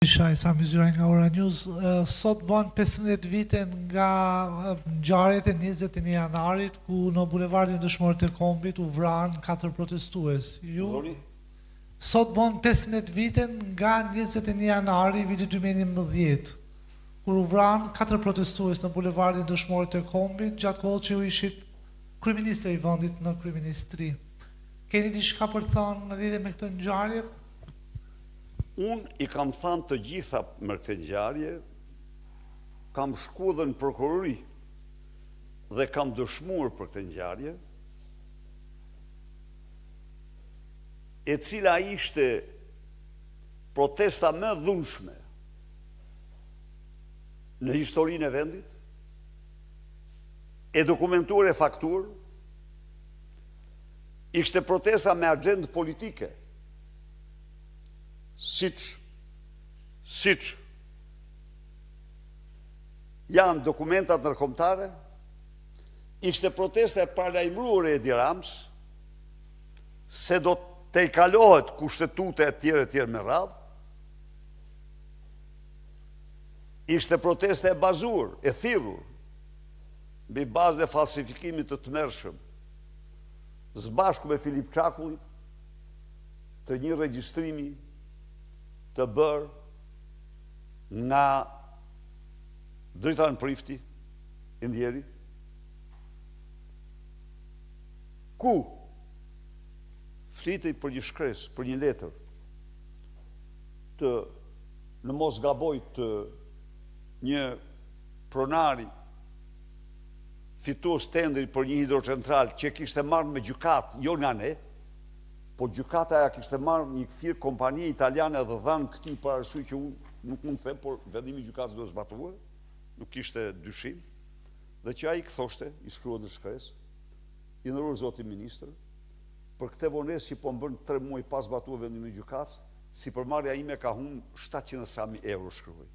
Shaj sa Myzyra nga Ora News. Sot bën 15 vite nga ngjarjet e 21 janarit ku në bulevardin Dëshmorët e Kombit u vranë 4 protestues. Sot bën 15 vite nga 21 janari viti 2011 kur u vranë 4 protestues në bulevardin Dëshmorët e Kombit gjatë kohës që u ishit kryeministri i vendit në kryeministri. Keni diçka për thënë në lidhje me këtë ngjarje? Unë i kam thënë të gjitha me këtë ngjarje, kam shku dhe në prokurori dhe kam dëshmuar për këtë ngjarje, e cila ishte protesta më dhunshme në historinë e vendit, e dokumentuar e faktuar, ishte protesta me agjendë politike, siç janë dokumentat ndërkombëtare, ishte protesta e paralajmëruar e Edi Ramës se do të i kalohet kushtetuta e tjerë me radhë. Ishte protesta e bazuar, e thirrur mbi bazë e falsifikimit të tmerrshëm, sbashku me Filip Çakullin, të një regjistrimi të bërë nga Dritan Prifti, Indjeri, ku flitej për një shkresë, për një letër, të në mos gaboj të një pronari fitues tendri për një hidrocentral që kishte marrë me gjykat, jo nga ne, po gjykata ja kishte marrë një firmë kompani italiane dhe dhanë këtij për arsye që unë nuk mund të them, por vendimi i gjykatës do zbatuar, nuk kishte dyshim, dhe që ai thoshte, i shkruan në shkresë, i nderuar zoti ministër, për këtë vonesë që po bën 3 muaj pas zbatuar vendimi i gjykatës, sipërmarrja ime ka humbur 700.000 euro, shkruaj.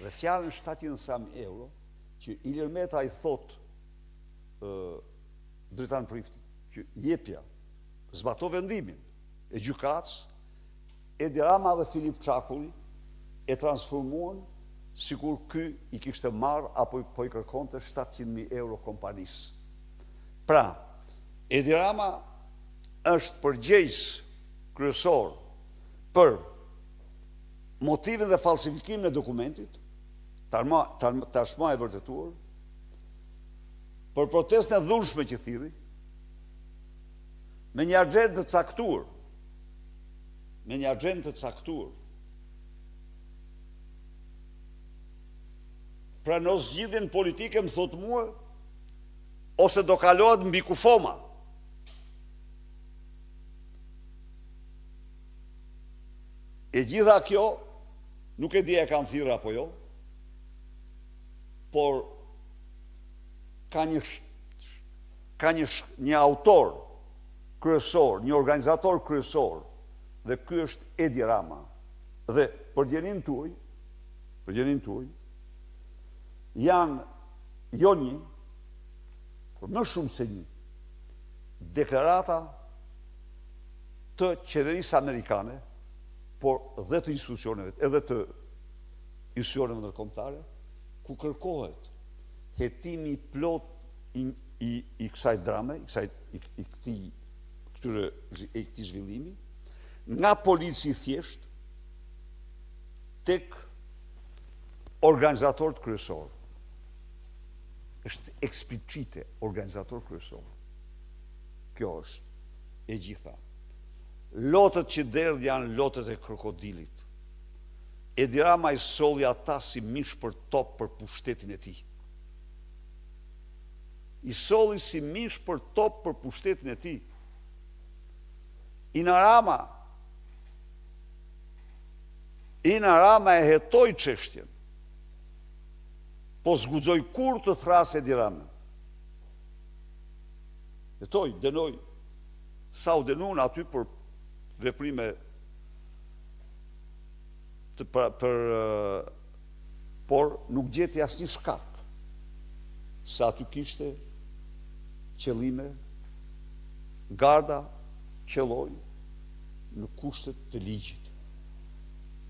Dhe fjalën 700.000 euro që Ilir Meta i thot Dritan Priftit, që jepja zbato vendimin e gjykatës, Edi Rama dhe Filip Çakulli e transformuan sikur ky i kishte marrë apo po i kërkonte 700.000 euro kompanisë. Pra, Edi Rama është përgjegjës kryesor për motivin dhe falsifikimin e dokumentit, tashmë e vërtetuar, për protestën e dhunshme që thirri, me një agjendë të caktuar, pra në zgjidhjen politike më thot mua, ose do kalohet mbi kufoma. E gjitha kjo, nuk e di e kanë thirrë apo jo, por ka një autor kryesor, një organizator kryesor, dhe ky është Edi Rama. Dhe përgjigjen tuaj, janë jo një, por më shumë se një, deklarata të qeverisë amerikane, por dhe të institucioneve, edhe të institucioneve ndërkombëtare, ku kërkohet hetimi plot i kësaj drame, i këtij zhvillimi, nga polici thjesht tek organizatorët kryesor. Është eksplicite organizator kryesor. Kjo është e gjitha. Lotët që derdh janë lotët e krokodilit. Edi Rama i solli ata si mish për top për pushtetin e tij. I solli si mish për top për pushtetin e tij. Ina Rama e hetoi çështjen, po zguxoi kur të thrasë Edi Ramën. Hetoi, dënoi, sa u dënuan aty për veprime por nuk gjeti asnjë shkak se aty kishte qëllime, garda qelloi në kushtet të ligjit.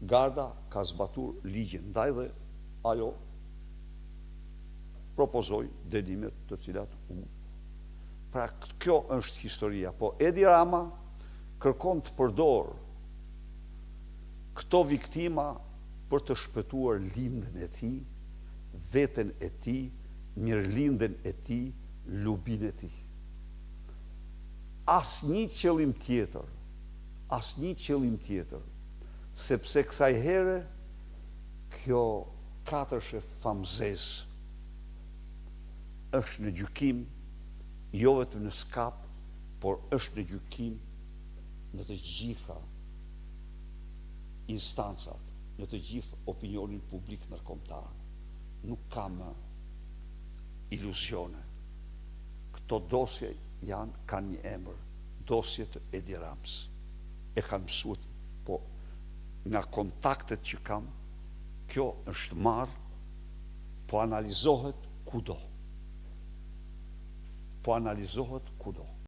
Garda ka zbatur ligjin ndaj dhe ajo propozoi dënimet të cilat u. Pra kjo është historia, po Edi Rama kërkon të përdor këto viktima për të shpëtuar lindën e tij, veten e tij, mirëlindjen e tij, lubin e tij. Asnjë qëllim tjetër, sepse kësaj here kjo katërshe famzez është në gjykim, jo vetëm në skap, por është në gjykim në të gjitha instancat, në të gjithë opinionin publik ndërkombëtar. Nuk ka më iluzione. Këto dosje kanë një emër, dosje të Edi Ramës. E kanë mësuar, po nga kontaktet që kam, kjo është marrë, po analizohet kudo.